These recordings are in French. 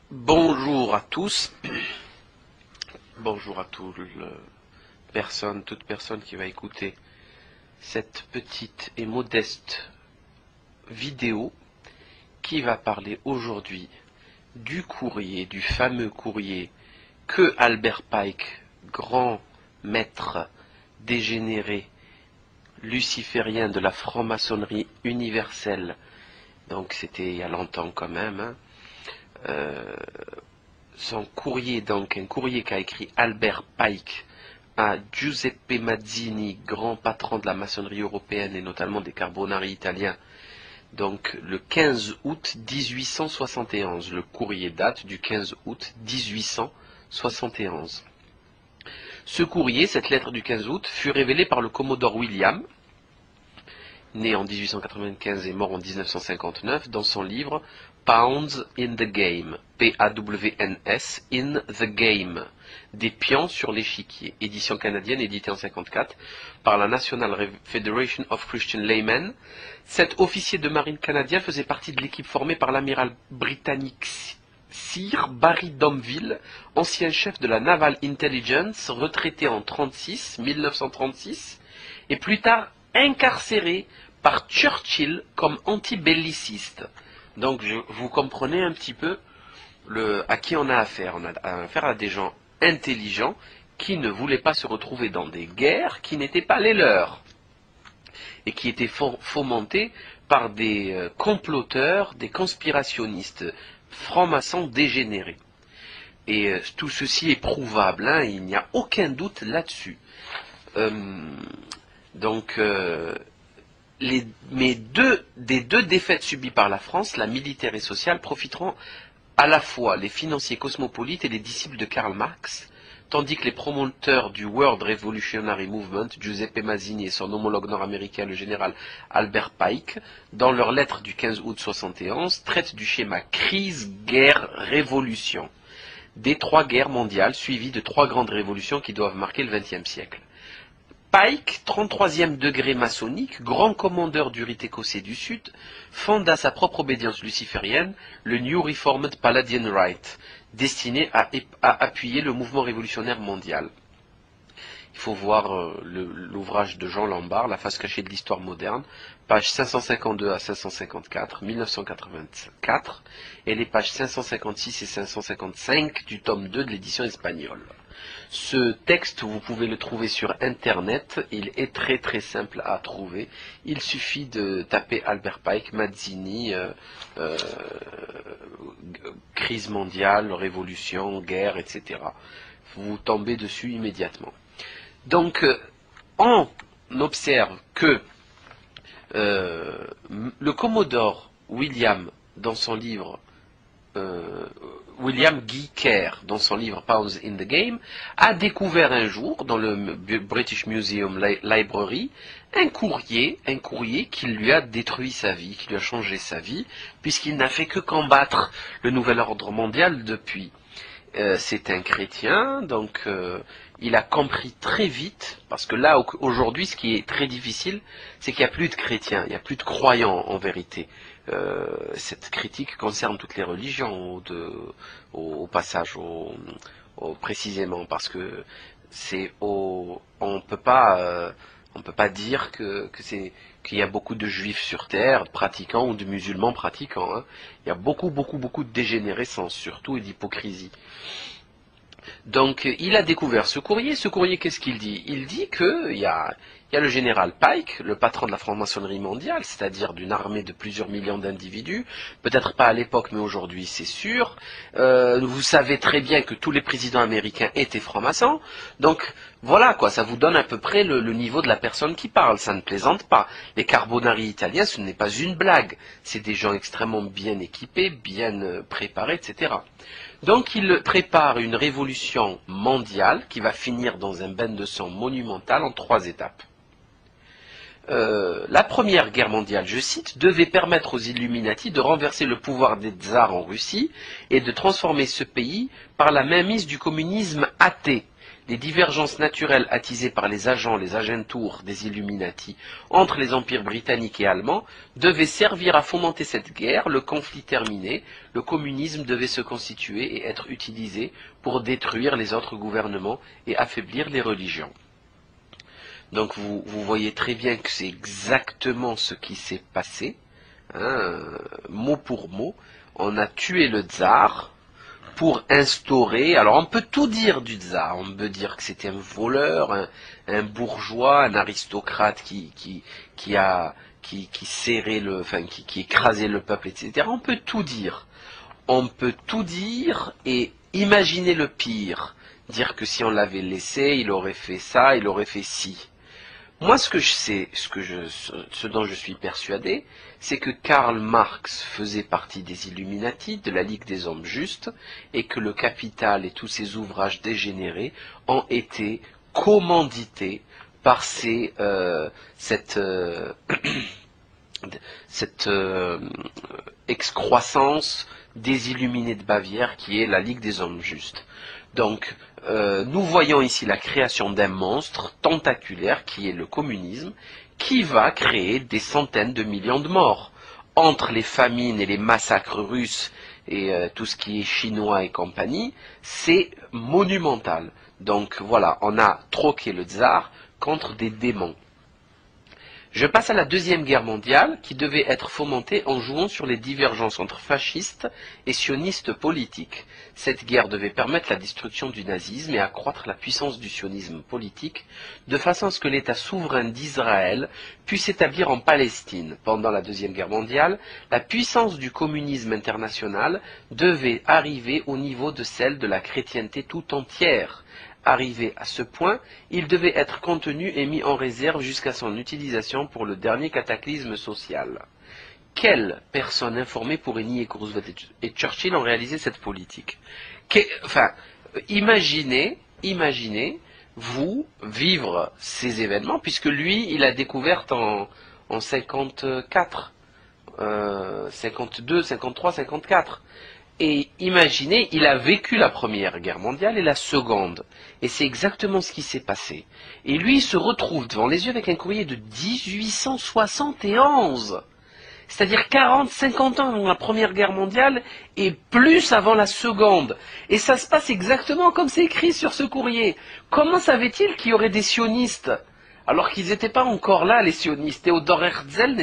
Bonjour à tous, bonjour à toute personne qui va écouter cette petite et modeste vidéo qui va parler aujourd'hui du courrier, du fameux courrier que Albert Pike, grand maître dégénéré luciférien de la franc-maçonnerie universelle, donc c'était il y a longtemps quand même, son courrier, donc un courrier qu'a écrit Albert Pike à Giuseppe Mazzini, grand patron de la maçonnerie européenne et notamment des Carbonari italiens, donc le 15 août 1871. Le courrier date du 15 août 1871. Ce courrier, cette lettre du 15 août, fut révélée par le commodore William, né en 1895 et mort en 1959, dans son livre Pawns in the Game, P-A-W-N-S, in the Game, des pions sur l'échiquier, édition canadienne éditée en 1954 par la National Federation of Christian Laymen. Cet officier de marine canadien faisait partie de l'équipe formée par l'amiral britannique Sir Barry Domville, ancien chef de la Naval Intelligence, retraité en 1936, et plus tard incarcéré par Churchill comme antibelliciste. Donc vous comprenez un petit peu à qui on a affaire. On a affaire à des gens intelligents qui ne voulaient pas se retrouver dans des guerres qui n'étaient pas les leurs et qui étaient fomentées par des comploteurs, des conspirationnistes francs-maçons dégénérés. Et tout ceci est prouvable, hein, il n'y a aucun doute là-dessus. Des deux défaites subies par la France, la militaire et sociale, profiteront à la fois les financiers cosmopolites et les disciples de Karl Marx, tandis que les promoteurs du World Revolutionary Movement, Giuseppe Mazzini et son homologue nord-américain, le général Albert Pike, dans leur lettre du 15 août 71, traitent du schéma crise, guerre, révolution, des trois guerres mondiales suivies de trois grandes révolutions qui doivent marquer le XXe siècle. Pike, 33e degré maçonnique, grand commandeur du rite écossais du Sud, fonda sa propre obédience luciférienne, le New Reformed Palladian Rite, destiné à appuyer le mouvement révolutionnaire mondial. Il faut voir l'ouvrage de Jean Lombard, La face cachée de l'histoire moderne, pages 552 à 554, 1984, et les pages 556 et 555 du tome 2 de l'édition espagnole. Ce texte, vous pouvez le trouver sur Internet, il est très très simple à trouver. Il suffit de taper Albert Pike, Mazzini, crise mondiale, révolution, guerre, etc. Vous tombez dessus immédiatement. Donc, on observe que le commodore William, dans son livre, William Guy Kerr, dans son livre Pawns in the Game, a découvert un jour, dans le British Museum Library, un courrier qui lui a détruit sa vie, qui lui a changé sa vie, puisqu'il n'a fait que combattre le nouvel ordre mondial depuis. C'est un chrétien, donc il a compris très vite, parce que là, aujourd'hui, ce qui est très difficile, c'est qu'il n'y a plus de chrétiens, il n'y a plus de croyants en vérité. Cette critique concerne toutes les religions au passage, précisément, parce que on peut pas dire qu'il y a beaucoup de juifs sur terre pratiquants ou de musulmans pratiquants, hein. Il y a beaucoup de dégénérescence surtout et d'hypocrisie. Donc il a découvert ce courrier. Ce courrier, qu'est-ce qu'il dit? Il dit qu'il y a le général Pike, le patron de la franc-maçonnerie mondiale, c'est-à-dire d'une armée de plusieurs millions d'individus, peut-être pas à l'époque, mais aujourd'hui c'est sûr. Vous savez très bien que tous les présidents américains étaient francs-maçons, donc voilà quoi, ça vous donne à peu près le niveau de la personne qui parle, ça ne plaisante pas. Les Carbonari italiens, ce n'est pas une blague, c'est des gens extrêmement bien équipés, bien préparés, etc. Donc il prépare une révolution mondiale qui va finir dans un bain de sang monumental en 3 étapes. La première guerre mondiale, je cite, devait permettre aux Illuminati de renverser le pouvoir des tsars en Russie et de transformer ce pays par la mainmise du communisme athée. les divergences naturelles attisées par les agentours des Illuminati entre les empires britanniques et allemands devaient servir à fomenter cette guerre. Le conflit terminé, le communisme devait se constituer et être utilisé pour détruire les autres gouvernements et affaiblir les religions. Donc vous voyez très bien que c'est exactement ce qui s'est passé, hein, mot pour mot. On a tué le tsar pour instaurer, alors on peut tout dire du tsar, on peut dire que c'était un voleur, un bourgeois, un aristocrate qui serrait qui écrasait le peuple, etc. On peut tout dire. On peut tout dire et imaginer le pire. Dire que si on l'avait laissé, il aurait fait ça, il aurait fait ci. Moi, ce que je sais, ce dont je suis persuadé, c'est que Karl Marx faisait partie des Illuminati, de la Ligue des Hommes Justes, et que le Capital et tous ses ouvrages dégénérés ont été commandités par cette excroissance des Illuminés de Bavière qui est la Ligue des Hommes Justes. Donc, nous voyons ici la création d'un monstre tentaculaire qui est le communisme, qui va créer des centaines de millions de morts. Entre les famines et les massacres russes et tout ce qui est chinois et compagnie, c'est monumental. Donc voilà, on a troqué le tsar contre des démons. Je passe à la Deuxième Guerre mondiale, qui devait être fomentée en jouant sur les divergences entre fascistes et sionistes politiques. Cette guerre devait permettre la destruction du nazisme et accroître la puissance du sionisme politique, de façon à ce que l'État souverain d'Israël puisse s'établir en Palestine. Pendant la Deuxième Guerre mondiale, la puissance du communisme international devait arriver au niveau de celle de la chrétienté tout entière. Arrivé à ce point, il devait être contenu et mis en réserve jusqu'à son utilisation pour le dernier cataclysme social. Quelle personne informée pourrait nier que Roosevelt et Churchill ont réalisé cette politique? Imaginez, vous, vivre ces événements, puisque lui, il a découvert en 54, 52, 53, 54. Et imaginez, il a vécu la Première Guerre mondiale et la Seconde. Et c'est exactement ce qui s'est passé. Et lui, il se retrouve devant les yeux avec un courrier de 1871. C'est-à-dire 40, 50 ans avant la Première Guerre mondiale et plus avant la Seconde. Et ça se passe exactement comme c'est écrit sur ce courrier. Comment savait-il qu'il y aurait des sionistes ? Alors qu'ils n'étaient pas encore là, les sionistes. Théodore Herzl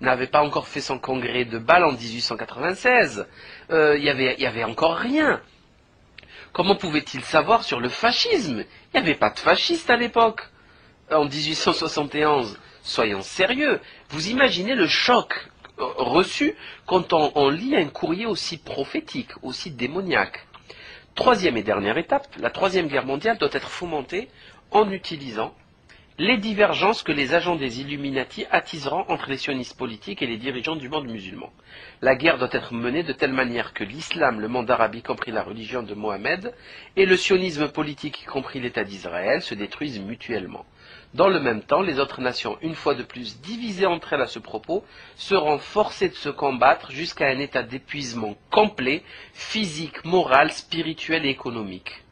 n'avait pas encore fait son congrès de Bâle en 1896. Il y avait encore rien. Comment pouvait-il savoir sur le fascisme? Il n'y avait pas de fascistes à l'époque, en 1871. Soyons sérieux. Vous imaginez le choc reçu quand on lit un courrier aussi prophétique, aussi démoniaque. Troisième et dernière étape, la Troisième Guerre mondiale doit être fomentée en utilisant les divergences que les agents des Illuminati attiseront entre les sionistes politiques et les dirigeants du monde musulman. La guerre doit être menée de telle manière que l'islam, le monde arabe, y compris la religion de Mohammed, et le sionisme politique, y compris l'État d'Israël, se détruisent mutuellement. Dans le même temps, les autres nations, une fois de plus divisées entre elles à ce propos, seront forcées de se combattre jusqu'à un état d'épuisement complet, physique, moral, spirituel et économique.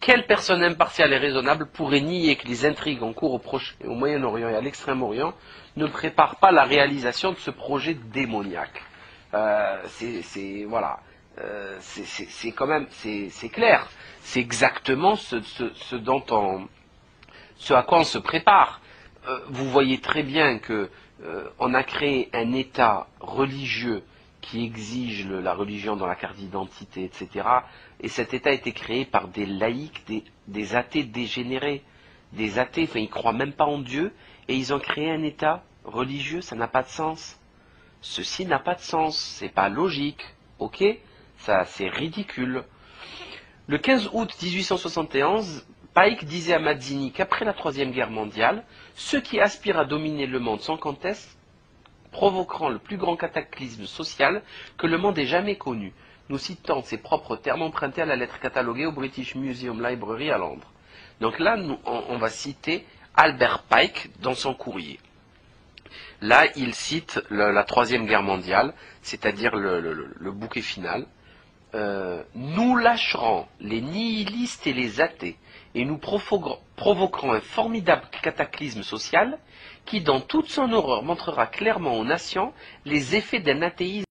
Quelle personne impartiale et raisonnable pourrait nier que les intrigues en cours au Proche et au Moyen-Orient et à l'Extrême-Orient ne préparent pas la réalisation de ce projet démoniaque? C'est clair. C'est exactement ce à quoi on se prépare. Vous voyez très bien que on a créé un État religieux qui exige la religion dans la carte d'identité, etc. Et cet État a été créé par des laïcs, des athées dégénérés. Des athées, enfin ils ne croient même pas en Dieu, et ils ont créé un État religieux, ça n'a pas de sens. Ceci n'a pas de sens, c'est pas logique, ok? Ça, c'est ridicule. Le 15 août 1871, Pike disait à Mazzini qu'après la Troisième Guerre mondiale, ceux qui aspirent à dominer le monde sans conteste provoqueront le plus grand cataclysme social que le monde ait jamais connu. Nous citons ses propres termes empruntés à la lettre cataloguée au British Museum Library à Londres. Donc là, on va citer Albert Pike dans son courrier. Là, il cite la Troisième Guerre mondiale, c'est-à-dire le bouquet final. nous lâcherons les nihilistes et les athées, et nous provoquerons un formidable cataclysme social qui, dans toute son horreur, montrera clairement aux nations les effets d'un athéisme